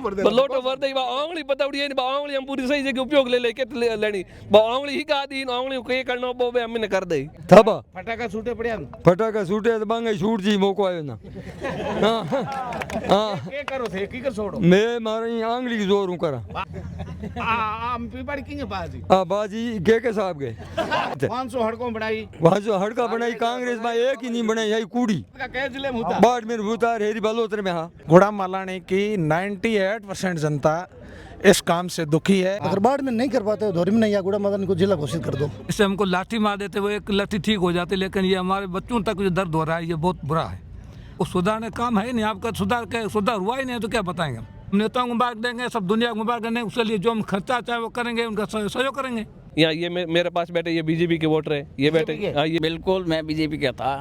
लोटो भर दे बा आंगली पतावड़ी है बा आंगली हम पूरी सही जगह उपयोग ले ले के लेनी बा आंगली ही का दी आंगली के करनो बोबे हमने कर दे थाबा फटाका छूटे पड़या फटाका छूटे तो बांगे छूट जी मौको आयो ना हां हां के करो थे की कर छोड़ो मैं मारी आंगली की जोर हूं करा हम पीपड़ी किंग बाजी बाजी के साहब गए 500 हड़कों बनाई वहां जो हड़का बनाई कांग्रेस में एक ही नहीं बनाई है कूड़ी का कह जिले में होता बाढ़ में भूता हेरी बालोतर में हां गुड़ा मालानी की 98% जनता इस काम से दुखी है। अगर बाढ़ में नहीं कर पाते धोरी में नहीं या गुड़ा मदन को जिला घोषित कर दो। इससे हमको लाठी मार देते वो एक लाठी ठीक हो जाती, लेकिन ये हमारे बच्चों तक जो दर्द हो रहा है ये बहुत बुरा है। वो सुधारने काम है नहीं, आपका सुधार हुआ ही नहीं तो क्या बताएंगे हम। नेताओं को मुबारक देंगे, सब दुनिया को मुबारक देंगे, उसके लिए जो हम खर्चा चाहे वो करेंगे, उनका सहयोग करेंगे। यहाँ ये मेरे पास बैठे ये बीजेपी के वोटर है, ये बैठे ये बिल्कुल मैं बीजेपी का था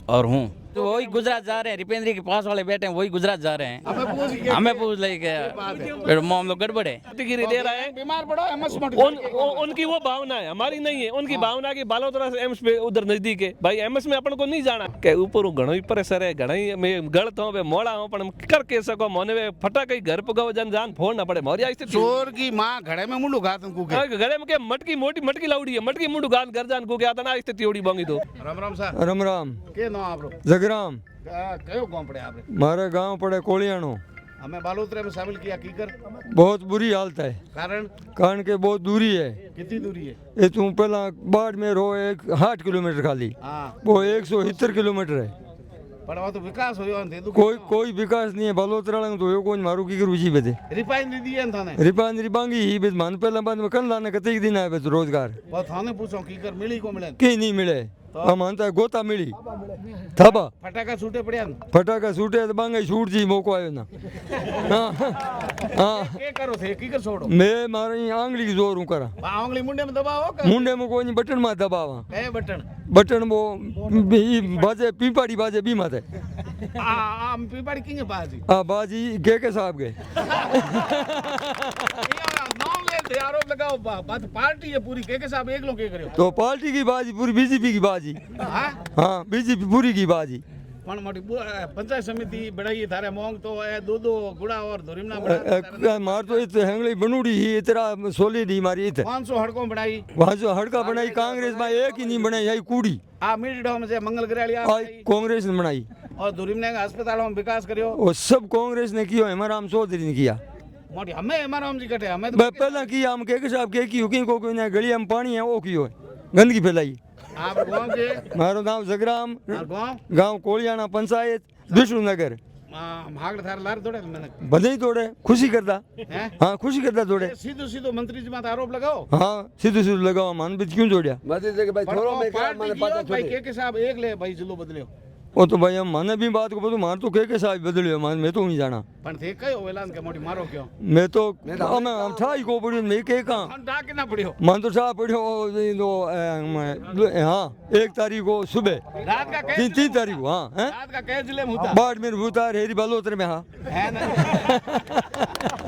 और हूँ। तो वही गुजरात जा रहे हैं, रिपेंद्री के पास वाले बैठे हैं वही गुजरात जा रहे हैं। हमें पूछ ले क्या मामला गड़बड़ है। प्रतिक्रिया दे रहा है, बीमार पड़ो एमएस उनकी वो भावना है, हमारी नहीं है। उनकी भावना की बालोतरा से एम्स पे उधर नजदीक है भाई, एमएस में अपन को नहीं जाना के ऊपर घणो ही प्रेशर है, घणा ही मैं गलत हूं, मोड़ा हूं, पण कर के सको मोने वे फटाके घर पे गो जन जान फोड़ ना पड़े मोरिया स्थिति। चोर की मां घड़े में मुंडू घात को के घरे में के मटकी मोटी मटकी लाउडी है, मटकी मुंडू गान घर जान को के आता ना स्थिति ओडी बोंगी तो। राम राम सर। राम राम के नो आपरो जगराम कयो गांव पड़े आपरे? मारे गांव पड़े कोलियानो। हमें बालोतरे में शामिल किया कीकर बहुत बुरी हालत है, कारण के बहुत दूरी है। कितनी दूरी है? ये तू पहला बाढ़ में रो 8 किलोमीटर खाली, वो 170 किलोमीटर है। पर वो तो विकास होयो अंधे तो कोई विकास नहीं है बालोतरा तो यो कोई मारू की करू जी बेदे रिफाइनरी दी है थाने रिफाइनरी बांगी ही बेद मान पहला बाद में कन लाने कते दिन आए बेद रोजगार वो थाने पूछो कीकर मिली को मिले की नहीं मिले हम मानता गोता मिली थाबा फटाका छूटे पड़या फटाका छूटे तो बांगे छूट जी मौको आयो ना हां हां के करो थे कीकर छोड़ो मैं मारी आंगली की जोर हूं करा आंगली मुंडे में दबाओ का मुंडे में कोई बटन में दबावा ए बटन वो बाजे पीपाड़ी बाजे बी माते हम पीपाड़ी किंग बाजी बाजी के साहब गए नाम ले आरोप लगाओ बात पार्टी है पूरी के साहब एक लोग के करियो तो पार्टी की बाजी पूरी बीजेपी की बाजी। हां बीजेपी पूरी की बाजी पण मोटी पंचायत समिति बढ़ाई थारे मोंग तो ए दो गुड़ा और धोरीमना बढ़ा मार तो इत हेंगली बनूड़ी ही इतरा सोली दी मारी इत 500 हड़कों बढ़ाई वहां जो हड़का बनाई कांग्रेस में एक ही नहीं बनाई है कूड़ी आ मिडडो में से मंगल ग्रालिया कांग्रेस ने बनाई और धोरीमने का अस्पताल में विकास करियो वो सब कांग्रेस ने किया हेमराम चौधरी ने किया मोटी हमें हेमराम जी कटे हमें तो पहला किया हम के साहब के की को कोई ना गली में पानी है वो कियो गंदगी फैलाई। आप गांव के मारो नाम जगराम गांव कोलियाना पंचायत विष्णुनगर भागड़ थार लार तोड़े मैंने बधाई तोड़े खुशी करता हां खुशी करता तोड़े सीधो मंत्री जी माथे आरोप लगाओ हां सीधो लगाओ मान बीच क्यों जोड़िया बधी जगह भाई थोड़ो में क्या माने पता भाई के साहब एक ले भाई जिलो बदलियो वो तो भाई हम माने भी बात को बोलो मार तो के साहब बदलियो मान मैं तो नहीं जाना पण थे कयो ऐलान के मोटी मारो क्यों मैं तो हम ठाई को पड़ियो मैं के का हम डा के ना पड़ियो मान तो छा पड़ियो तो हां 1 तारीख को सुबह रात का 3 तारीख को हां रात का कै जिले में होता बाढ़ में भूता हेरी बालोतर में हां है ना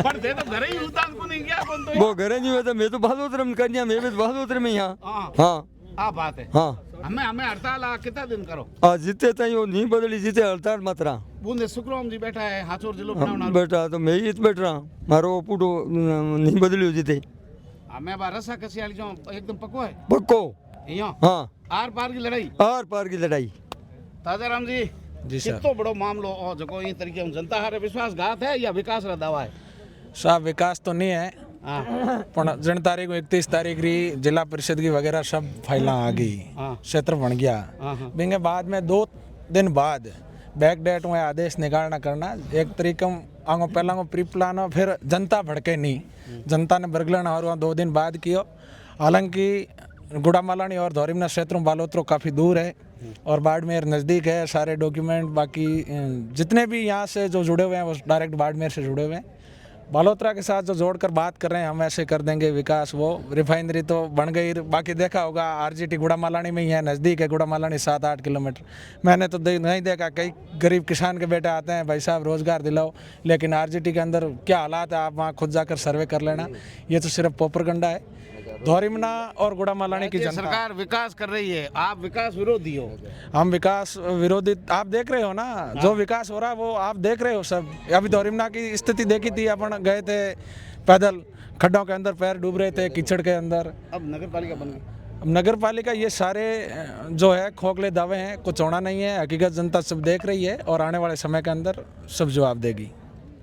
पर थे तो घरे ही होता को नहीं गया कौन तो वो घरे नहीं होता मैं तो बालोतर में कन्या मैं भी बालोतर में यहां हां आ बात है हां हमें हड़ताल कितना दिन करो आज जीते तई वो नहीं बदली जीते हड़ताल मत रहा बूंदे सुखराम जी बैठा है हाचोर जिलो बनावना बेटा तो मैं ही बैठ रहा मारो पुटो नहीं बदलियो जीते हमें बा रसा कसियाली जो एकदम पक्को है पक्को यो हां आर पार की लड़ाई ताजाराम जी कितो बड़ो मामलो और जको ई तरीके हम जनता हारे विश्वासघात है या विकास रा दावा है? साहब विकास तो नहीं है पण जन तारीख 31 तारीख री जिला परिषद की वगैरह सब फाइलें आ गई, क्षेत्र बन गया। बिंगे बाद में 2 दिन बाद बैक डेट में आदेश निकालना करना एक तरीके आगो पहला को प्री प्लान फिर जनता भड़के नहीं, जनता ने बरगलन और 2 दिन बाद कियो। हालांकि गुड़ा मालानी और धोरीमना क्षेत्र में बालोतरो काफ़ी दूर है और बाड़मेर नज़दीक है। सारे डॉक्यूमेंट बाकी जितने भी यहाँ से जो जुड़े हुए हैं वो डायरेक्ट बाड़मेर से जुड़े हुए हैं। बालोतरा के साथ जो जोड़कर बात कर रहे हैं हम ऐसे कर देंगे विकास। वो रिफाइनरी तो बन गई, बाकी देखा होगा आरजीटी गुड़ा मालानी में ही है, नज़दीक है गुड़ा मालानी 7-8 किलोमीटर। मैंने तो नहीं देखा, कई गरीब किसान के बेटे आते हैं भाई साहब रोज़गार दिलाओ, लेकिन आरजीटी के अंदर क्या हालात है आप वहाँ खुद जाकर सर्वे कर लेना। ये तो सिर्फ पोपरगंडा है। धोरिमना और गुड़ामालानी की राज्य जनता, सरकार विकास कर रही है, आप विकास विरोधी हो। हम विकास विरोधी, आप देख रहे हो ना जो विकास हो रहा है वो आप देख रहे हो सब। अभी धोरिमना की स्थिति देखी थी, अपन गए थे पैदल, खड्डों के अंदर पैर डूब रहे थे, कीचड़ के अंदर। अब नगर पालिका बन गई। अब नगर पालिका ये सारे जो है खोखले दावे हैं, कुछ होना नहीं है। हकीकत जनता सब देख रही है और आने वाले समय के अंदर सब जवाब देगी।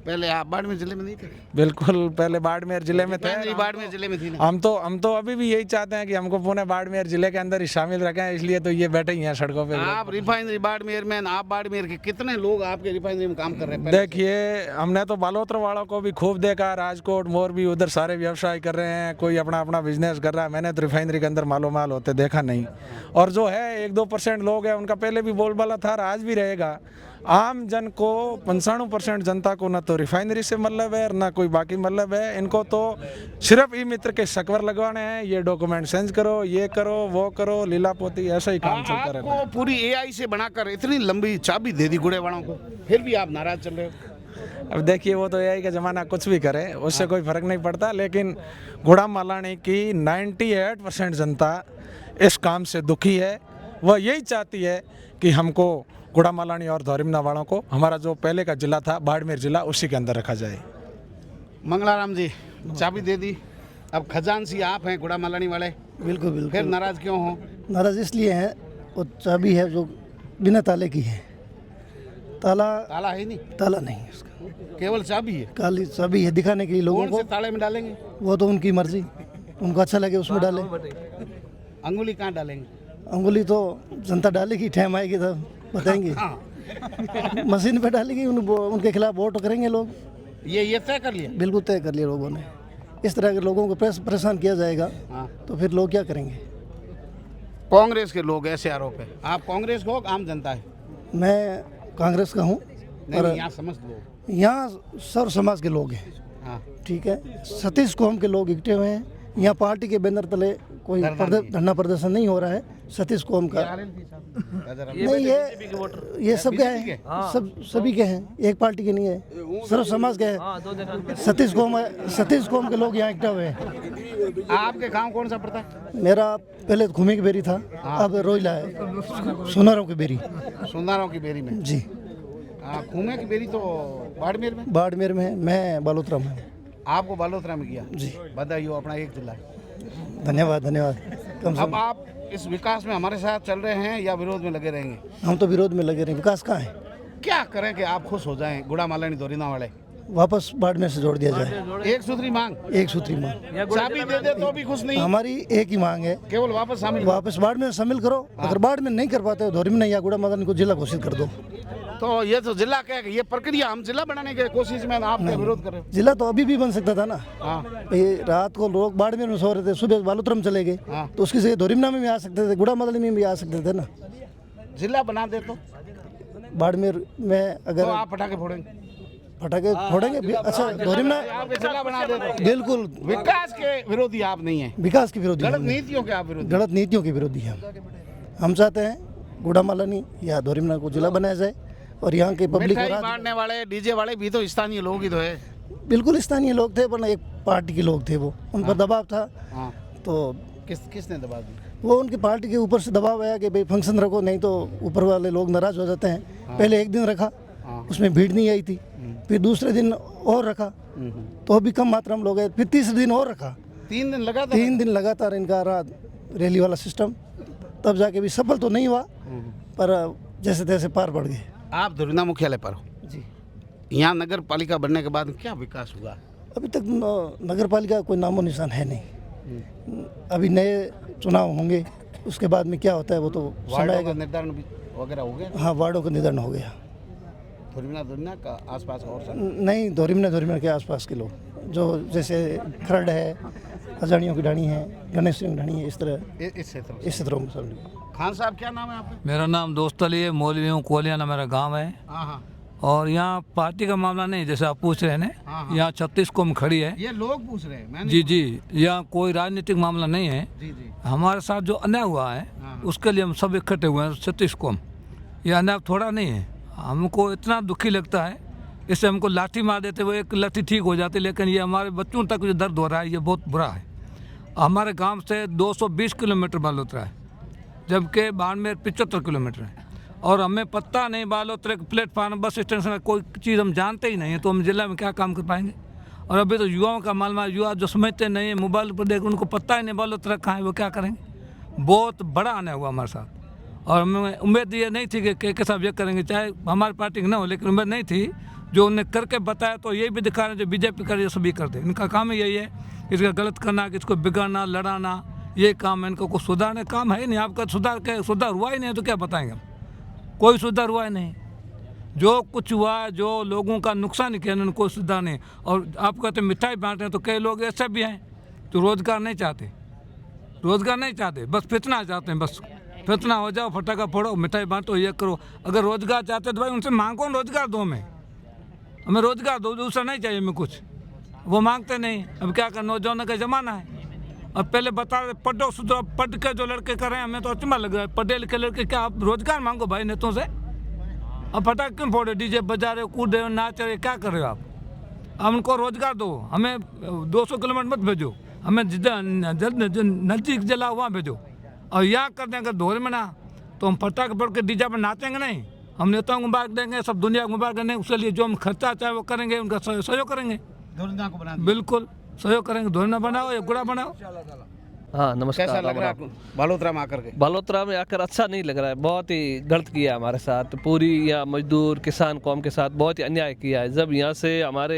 पहले आप बाड़मेर जिले में नहीं थे? बिल्कुल, पहले बाड़मेर जिले में थे। रिफाइनरी बाड़मेर जिले में थी ना? हम तो अभी भी यही चाहते हैं कि हमको पुणे बाड़मेर जिले के अंदर ही शामिल रखें, इसलिए तो ये बैठे ही हैं सड़कों पे। आप रिफाइनरी बाड़मेर में, आप बाड़मेर के कितने लोग आपके रिफाइनरी में काम कर रहे हैं? पहले देखिए, हमने तो बालोतर वालों को भी खूब देखा, राजकोट मोरबी उधर सारे व्यवसाय कर रहे हैं, कोई अपना अपना बिजनेस कर रहा है। मैंने तो रिफाइनरी के अंदर मालो माल होते देखा नहीं। और जो है 1-2% लोग हैं, उनका पहले भी बोलबाला था, आज भी रहेगा। आम जन को 95% जनता को ना तो रिफाइनरी से मतलब है ना कोई बाकी मतलब है। इनको तो सिर्फ ई मित्र के सकवर लगवाने हैं, ये डॉक्यूमेंट चेंज करो, ये करो, वो करो, लीला पोती, ऐसा ही काम चलता रहता है। आपको पूरी एआई से बनाकर इतनी लंबी चाबी दे दी गुड़े वालों को, फिर भी आप नाराज चल रहे हो। अब देखिए, वो तो एआई का ज़माना, कुछ भी करे उससे कोई फ़र्क नहीं पड़ता। लेकिन गुड़ामालानी की 98% जनता इस काम से दुखी है। वह यही चाहती है कि हमको गुड़ामालानी और धोरिमना वालों को हमारा जो पहले का जिला था बाड़मेर जिला, उसी के अंदर रखा जाए। मंगलाराम जी, चाबी दे दी, अब खजानसी आप हैं गुड़ामालानी वाले, बिल्कुल फिर बिल्कुल नाराज क्यों हो? नाराज इसलिए है, वो चाबी है जो बिना ताले की है। ताला ताला है नहीं, ताला नहीं है उसका, केवल चाबी है। काली चाबी है दिखाने के लिए लोगों कौन से को। ताले में डालेंगे? वो तो उनकी मर्जी, उनको अच्छा लगे उसमें डालें। अंगुली कहाँ डालेंगे? अंगुली तो जनता डालेगी, टाइम आएगी तब बताएंगे। मशीन पे डालेगी, उनके खिलाफ वोट करेंगे लोग। ये तय कर लिया? बिल्कुल तय कर लिया लोगों ने। इस तरह के लोगों को परेशान किया जाएगा हाँ। तो फिर लोग क्या करेंगे? कांग्रेस के लोग ऐसे आरोप है, आप कांग्रेस को आम जनता है? मैं कांग्रेस का हूँ, नहीं, यहाँ समझ लोग, यहाँ सर्व समाज के लोग हैं। हाँ। ठीक है, सतीश कौम के लोग इकट्ठे हुए हैं। यहाँ पार्टी के बैनर तले कोई धरना प्रदर्शन नहीं हो रहा है सतीश कौम का। नहीं, ये सब क्या है, सब सभी के हैं, एक पार्टी के नहीं है, सर्व समाज के हैं। सतीश कौम के लोग यहाँ इकट्ठा हुए हैं। आपके गांव कौन सा पड़ता है? मेरा पहले घूमे की बेरी था, अब रोइला है, सोनारों की बेरी। सुंदरों की बेरी में जी, घूमे की बेरी तो बाड़मेर में, बाड़मेर में है, मैं बालोतरा में हूँ। आपको बालोतरा में किया जी, बधाई हो, अपना एक जिला। धन्यवाद धन्यवाद। कम से अब कम आप इस विकास में हमारे साथ चल रहे हैं या विरोध में लगे रहेंगे? हम तो विरोध में लगे रहे, विकास कहाँ है? क्या करें कि आप खुश हो जाएं, गुड़ामालानी धोरिना वाले? वापस बाड़मेर से जोड़ दिया जाए। एक सूत्री मांग, एक सूत्री मांग, चाबी दे दे तो भी खुश नहीं, हमारी एक ही मांग है, केवल वापस शामिल। वापस बाड़मेर शामिल करो। अगर बाड़मेर नहीं कर पाते हो धोरिमना या गुड़ामालानी को जिला घोषित कर दो। तो ये तो जिला क्या है, ये प्रक्रिया हम जिला बनाने की कोशिश में आप क्या विरोध कर रहे हो? जिला तो अभी भी बन सकता था ना। हाँ। ये रात को लोग बाड़मेर में सो रहे थे, सुबह बालोतरा में चले गए, हाँ। तो उसकी जगह धोरिमना में भी आ सकते थे, गुड़ामालानी में भी आ सकते थे ना। जिला बना दे तो बाड़मेर में अगर आप पटाखे फोड़ेंगे? फटाके फोड़ेंगे भी। अच्छा, धोरिमना आप जिला बना दे तो बिल्कुल विकास के विरोधी आप नहीं है, विकास के विरोधी गलत हम नहीं। नीतियों के आप विरोधी। गलत नीतियों के विरोधी हैं हम चाहते हैं गुड़ामालानी या धोरिमना को जिला बनाया जाए और यहाँ के पब्लिक मिठाई बांटने वाले डीजे वाले भी तो स्थानीय लोग ही तो है। बिल्कुल स्थानीय लोग थे, पर एक पार्टी के लोग थे, वो उन पर दबाव था। हाँ। तो किसने दबा दी? वो उनकी पार्टी के ऊपर से दबाव आया कि भाई फंक्शन रखो, नहीं तो ऊपर वाले लोग नाराज हो जाते हैं। पहले एक दिन रखा, उसमें भीड़ नहीं आई थी, फिर दूसरे दिन और रखा तो भी कम मात्रा में लोग आए, फिर तीसरे दिन और रखा। 3 दिन लगा था? 3 दिन लगातार इनका रहा रैली वाला सिस्टम, तब जाके भी सफल तो नहीं हुआ, पर जैसे तैसे पार पड़ गए। आप धोरिना मुख्यालय पर हो जी, यहाँ नगर पालिका बनने के बाद क्या विकास हुआ? अभी तक नगर पालिका कोई नामो निशान है नहीं। अभी नए चुनाव होंगे, उसके बाद में क्या होता है वो तो वार्डों समय का निर्धारण भी वगैरह हो गया? हाँ, वार्डों का निर्धारण हो गया। धोरिना का आसपास और सब? नहीं, धोरिमना के आसपास के लोग जो जैसे खरड़ है, अजानियों की ढाणी है, गणेश सिंह ढाणी है, इस तरह इस क्षेत्र में। इस क्षेत्रों में सब। खान साहब क्या नाम है आपका? मेरा नाम दोस्त अली है, मौलवी हूँ, कोलियाना मेरा गांव है। हाँ हाँ। और यहाँ पार्टी का मामला नहीं, जैसे आप पूछ रहे हैं, हाँ। यहाँ 36 कौम खड़ी है। ये लोग पूछ रहे हैं, मैंने। जी जी, यहाँ कोई राजनीतिक मामला नहीं है। जी जी। हमारे साथ जो अन्याय हुआ है हाँ। उसके लिए हम सब इकट्ठे हुए हैं, 36 कौम। ये अन्याय थोड़ा नहीं है, हमको इतना दुखी लगता है, इससे हमको लाठी मार देते हुए एक लाठी ठीक हो जाती, लेकिन ये हमारे बच्चों तक जो दर्द हो रहा है ये बहुत बुरा है। हमारे गांव से 220 किलोमीटर बालोतरा है, जबकि बाड़मेर 75 किलोमीटर है। और हमें पता नहीं बालोतरा के प्लेटफार्म बस स्टैंड से कोई चीज़ हम जानते ही नहीं है, तो हम जिला में क्या काम कर पाएंगे। और अभी तो युवाओं का मालूम है, युवा जो समझते नहीं है, मोबाइल पर देख उनको पता ही नहीं बालोतरा कहाँ है, वो क्या करेंगे। बहुत बड़ा अन्याय हुआ हमारे साथ। और हमें उम्मीद ये नहीं थी कि के साहब ये करेंगे, चाहे हमारी पार्टी की ना हो, लेकिन उम्मीद नहीं थी। जो उन्हें करके बताया तो यही भी दिखा रहे हैं, जो बीजेपी कर ये सभी करते। इनका काम ही यही है, इसका गलत करना, किसको बिगाड़ना, लड़ाना, ये काम है इनको। कुछ सुधारने काम है ही नहीं। आपका सुधार हुआ ही नहीं तो क्या बताएंगे हम। कोई सुधार हुआ ही नहीं। जो कुछ हुआ, जो लोगों का नुकसान किया, उन्होंने कोई सुधार नहीं। और आप कहते मिठाई बांट रहे हैं, तो कई लोग ऐसे भी हैं जो रोजगार नहीं चाहते, बस फितना चाहते हैं। बस फितना हो जाओ, फटाखा फोड़ो, मिठाई बांटो, ये करो। अगर रोजगार चाहते तो भाई उनसे मांगो, रोजगार दो, हमें रोजगार दो, दूसरा नहीं चाहिए हमें कुछ। वो मांगते नहीं। अब क्या कर, नौजवानों का ज़माना है। अब पहले बता रहे पढ़ो सुधरो, पढ़ के जो लड़के कर रहे हैं, हमें तो अचंभा लग रहा है। पढ़े लिखे लड़के क्या आप रोजगार मांगो भाई नेताओं से। अब फटाखे क्यों फोड़े, डीजे बजा रहे हो, कूद रहे हो, नाच रहे, क्या कर रहे हो आप। अब उनको रोजगार दो। हमें 200 किलोमीटर मत भेजो, हमें नज़दीक जिला वहाँ भेजो। और यहाँ कर देंगे धोरे में ना, तो हम फटाखे फोड़ के डीजे पर नाचेंगे नहीं। हम नेताओं को मुबारक देंगे, सब दुनिया को मुबारक देंगे। उसके लिए जो हम खर्चा चाहे वो करेंगे, उनका सहयोग करेंगे। धुरंधा को बना बिल्कुल सहयोग करेंगे। धोरना बनाओ या गुड़ा बनाओ। हाँ नमस्कार। कैसा लग रहा है आपको बालोतरा में आकर के? बालोतरा में आकर अच्छा नहीं लग रहा है। बहुत ही गलत किया हमारे साथ, पूरी यहाँ मजदूर किसान कौम के साथ बहुत ही अन्याय किया है। जब यहाँ से हमारे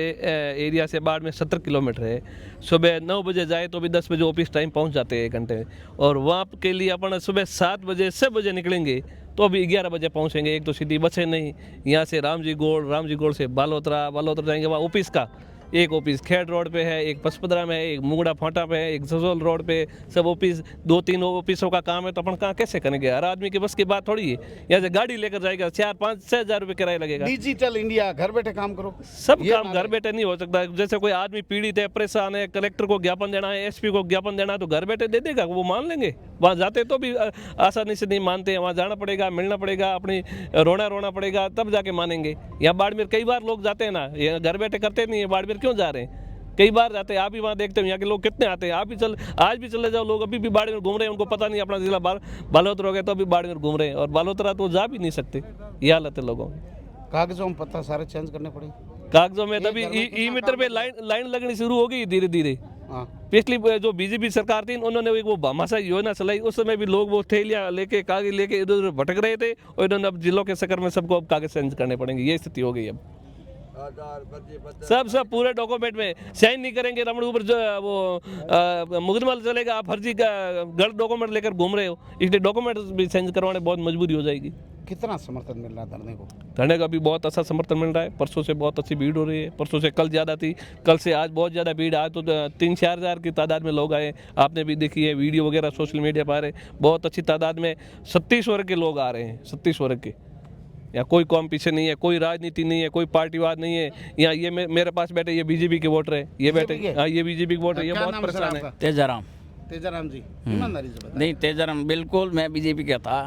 एरिया से बाड़मेर 70 किलोमीटर है, सुबह 9 बजे जाए तो भी 10 बजे ऑफिस टाइम पहुँच जाते हैं 1 घंटे। और वहाँ के लिए अपन सुबह 7 बजे 6 बजे निकलेंगे तो अभी 11 बजे पहुँचेंगे। एक तो सीधी बसें नहीं। यहाँ से रामजी गोड़ से बालोतरा जाएंगे। वहाँ ऑफिस का एक ऑफिस खेड़ रोड पे है, एक पचपदरा में है, एक मुंगड़ा फाटा पे है, एक जसोल रोड पे, सब ऑफिस 2-3 ऑफिसों का काम है। तो अपन कहाँ कैसे करेंगे? हर आदमी के बस की बात थोड़ी है। यहाँ से गाड़ी लेकर जाएगा 4-5-6 हज़ार रुपये किराया लगेगा। डिजिटल इंडिया, घर बैठे काम करो। सब काम घर बैठे नहीं हो सकता। जैसे कोई आदमी पीड़ित है, परेशान है, कलेक्टर को ज्ञापन देना है, एसपी को ज्ञापन देना है, तो घर बैठे दे देगा, वो मान लेंगे। वहाँ जाते तो भी आसानी से नहीं मानते, वहाँ जाना पड़ेगा, मिलना पड़ेगा, अपनी रोना पड़ेगा, तब जाके मानेंगे। यहाँ बाड़मेर कई बार लोग जाते हैं ना, यहाँ घर बैठे करते नहीं है। बाड़मेर क्यों जा रहे हैं? कई बार जाते हैं। आप ही वहाँ देखते हो यहाँ के लोग कितने आते हैं। आप ही आज भी चले जाओ, लोग अभी भी बाड़मेर घूम रहे हैं। उनको पता नहीं अपना जिला बालोतरा हो गया तो अभी बाड़मेर घूम रहे हैं। और बालोतरा तो जा भी नहीं सकते, ये हालत है लोगों की। कागजों में पता सारे चेंज करने पड़े। कागजों में तभी ई मीटर पे लाइन लगनी शुरू हो गई धीरे धीरे। पिछली जो बीजेपी सरकार थी, उन्होंने वो भामाशाह योजना चलाई। उस समय भी लोग वो थैलियाँ लेके, कागज लेके इधर उधर भटक रहे थे। और इन्होंने अब जिलों के चक्कर में सबको अब कागज चेंज करने पड़ेंगे। ये स्थिति हो गई अब। सब पूरे डॉक्यूमेंट में साइन नहीं करेंगे। रमण ऊपर जो वो मुकदमा चलेगा, आप फर्जी का गलत डॉक्यूमेंट लेकर घूम रहे हो, इसलिए डॉक्यूमेंट भी चेंज करवाने बहुत मजबूरी हो जाएगी। कितना समर्थन मिल रहा है धरने को? धरने का भी बहुत अच्छा समर्थन मिल रहा है। परसों से बहुत अच्छी भीड़ हो रही है। परसों से कल ज़्यादा थी, कल से आज बहुत ज़्यादा भीड़। आज तो 3-4 हज़ार की तादाद में लोग आए। आपने भी देखी है वीडियो वगैरह सोशल मीडिया पर आ रहे। बहुत अच्छी तादाद में 36 वर्ग के लोग आ रहे हैं। 36 वर्ग के। यहाँ कोई कौम पीछे नहीं है, कोई राजनीति नहीं है, कोई पार्टीवाद नहीं है। यहाँ ये मेरे पास बैठे, ये बीजेपी के वोटर है। ये बैठे, हाँ ये बीजेपी के वोटर है। ये बहुत परेशान है। तेजाराम जी, ईमानदारी से बताइए। नहीं, तेजाराम बिल्कुल मैं बीजेपी का था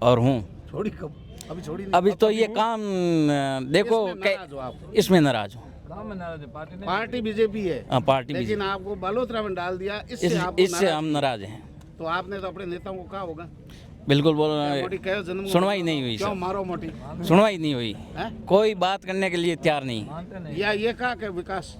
और हूँ। छोड़ी कब? अभी छोड़ी नहीं। अभी तो ये काम देखो, इसमें नाराज हूँ। पार्टी बीजेपी है, पार्टी, लेकिन आपको बालोतरा में डाल दिया, इससे हम नाराज हैं। तो आपने तो अपने नेताओं को कहा होगा। बिल्कुल बोल रहे, सुनवाई नहीं हुई। क्यों मारो मोटी? सुनवाई नहीं हुई, कोई बात करने के लिए तैयार नहीं। या ये कहा कि विकास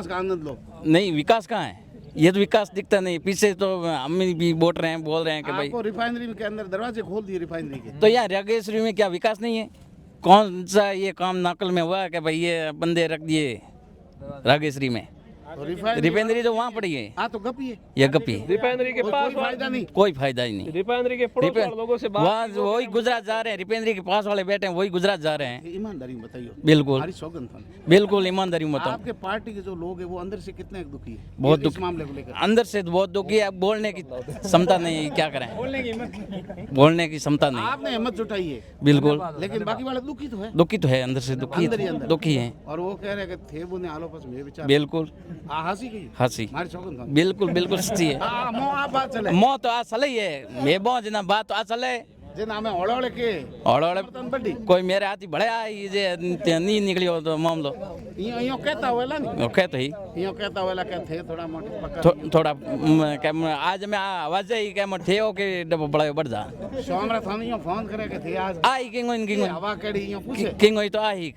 का आनंद लो। नहीं, विकास कहाँ है? ये तो विकास दिखता नहीं। पीछे तो हम भी बोल रहे हैं कि भाई रिफाइनरी के अंदर दरवाजे खोल दिए रिफाइनरी के। तो यार रागेश्वरी में क्या विकास नहीं है? कौन सा ये काम नाकल में हुआ कि भाई ये बंदे रख दिए रागेश्वरी में? रिफाइनरी तो वहाँ पड़ी है। तो गपी है, ये गपी। रिफाइनरी के पास फायदा नहीं, कोई फायदा ही नहीं। रिफाइनरी के लोगों से वहाँ वही गुजरात जा रहे हैं। रिफाइनरी के पास वाले बैठे हैं, वही गुजरात जा रहे हैं। ईमानदारी बताइए। बिल्कुल बिल्कुल ईमानदारी बताओ। आपके पार्टी के जो लोग हैं वो अंदर से कितने दुखी है? बहुत दुखी मामले को लेकर। अंदर से बहुत दुखी है। बोलने की क्षमता नहीं, क्या करें? बोलने की क्षमता नहीं। आपने हिम्मत जुटाई है बिल्कुल, लेकिन बाकी वाले दुखी तो है। दुखी तो है, अंदर से दुखी है। और वो कह रहे हैं कि थे बुने आलो पस में विचार। बिल्कुल हंसी की हंसी। बिल्कुल बिल्कुल सच्ची है। मौत तो आ चले है। मैं बहुत जना बात तो आ चले जे नाम है ओले के और तन बड़ी कोई मेरे हाथी बड़े आई जे नहीं निकलियो तो मामलो इयो कहता होला नी ओके तो ही इयो कहता होला के थे थोड़ा मोटे पक्का थोड़ा कैम आज मैं आवाज ही कैम थे ओके डब बड़ा बढ़ जा सोमरा थाने इयो फोन करे के थे आज आई किंग हवा केड़ी इयो पूछे किंग होई तो आई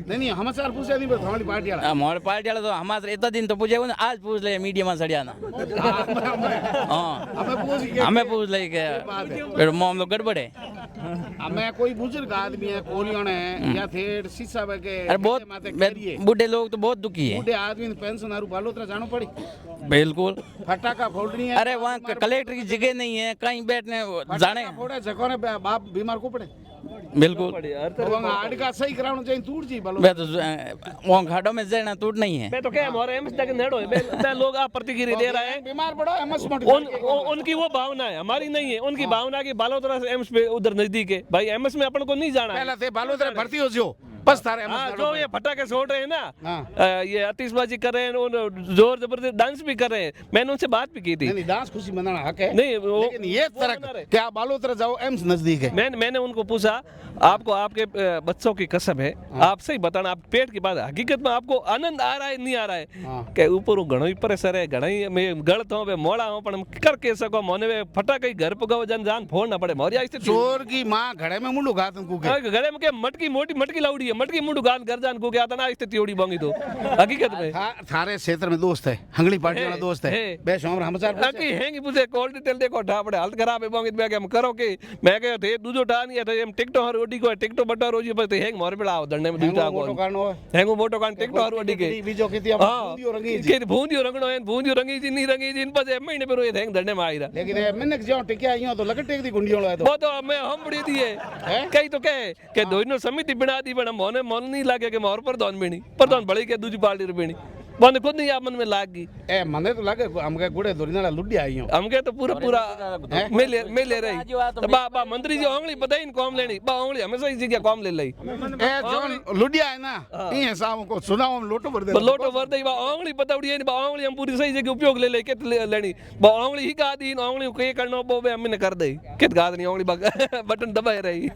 नहीं समाचार पूछे नहीं हमारी पार्टी वाला मोर पार्टी वाला तो हमारे इतना दिन तो पूछे आज पूछ ले मीडिया में सड़िया ना हमें पूछ ले के फिर मामलो गड़बड़ है हमें कोई बुजुर्ग आदमी है कोलियों ने या थे शीशा के अरे बहुत बूढ़े लोग तो बहुत दुखी है बूढ़े आदमी पेंशन आरू बालोतरा जानो पड़ी बिल्कुल फटाका फोड़नी है अरे वहाँ कलेक्टर की जगह नहीं है कहीं बैठने जाने फोड़े जको ने बाप बीमार को पड़े बिल्कुल आड़का सही कराना चाहिए टूट जी बालो मैं तो वहाँ घाटों में जाना टूट नहीं है मैं तो क्या मोर एमएस तक नेड़ो है मैं लोग आप प्रतिक्रिया दे रहे हैं बीमार पड़ो एमएस उनकी वो भावना है हमारी नहीं है उनकी भावना की बालोतरा से एम्स पे उधर नजदीक है भाई एमएस में अपन को नहीं जाना है पहले थे बालोतरा भर्ती हो जो बस थारे हाँ, जो ये फटाके छोड़ रहे हैं ना ये आतिशबाजी कर रहे हैं जोर जबरदस्त डांस भी कर रहे हैं मैंने उनसे बात भी की थी नहीं डांस खुशी मनाना हक है नहीं लेकिन ये फर्क क्या बालोतरा जाओ एम्स नजदीक है मैंने उनको पूछा आपको आपके बच्चों की कसम है आप सही बताना आप पेट की बात हकीकत में आपको आनंद आ रहा है नहीं आ रहा है के ऊपर घणो ही प्रेशर है घणा ही मैं गलत हूं बे मोड़ा हूं पण कर के सको मोने वे फटाके घर पगाव जन जान फोड़ ना पड़े मोरिया स्थिति चोर की मां घड़े में मुंडू घात को के घरे में के मटकी मोटी मटकी लाउडी है मटकी मुंडू गान घर जान को गया था ना स्थिति ओडी बोंगी तो हकीकत में थारे क्षेत्र में दोस्त है हंगली पार्टी वाला दोस्त है बे सोमर समाचार हकी हैंगी पूछे कॉल डिटेल देखो ढापड़े हालत खराब है बोंगी मैं के हम करो के मैं के थे दूजो टान ये थे हम टिकटो हर ओडी को टिकटो बटा रोजी पर हैंग मोर बेला दंडे में दूटा को हैंगो मोटो कान टिकटो हर ओडी के बीजो किती बूंदियो रंगी के बूंदियो रंगणो है बूंदियो रंगी जी नहीं रंगी जिन पर महीने पर हैंग दंडे में आईरा लेकिन मैंने जो टिकिया यूं तो लगट टेक दी गुंडियो लो है वो तो मैं हम बड़ी दिए कई तो कहे के दोनों समिति बना दी बड़ा मोने मन नहीं लागे के मोर पर दोन बेनी पर दोन बड़ी के दूजी पार्टी बेनी बंद खुद नहीं मन में लाग गई ए मने तो लागे हमके गुड़े दोरिनाला लुड्डी आई हूं हमके तो पूरा पूरा मैं ले रही बा मंत्री जी ओंगली पता ही कॉम लेनी बा ओंगली हमेशा इसी की कॉम ले लई ए जो लुड्डिया है ना ई हिसाब को सुनाओ लोटो भर दे लोटो भर दे बा ओंगली पता उड़ी है बा ओंगली हम पूरी सही जगह उपयोग ले के लेनी बा ओंगली ही गा दी ओंगली के करनो बो हमने कर दे कित गा दी ओंगली बटन दबाए रही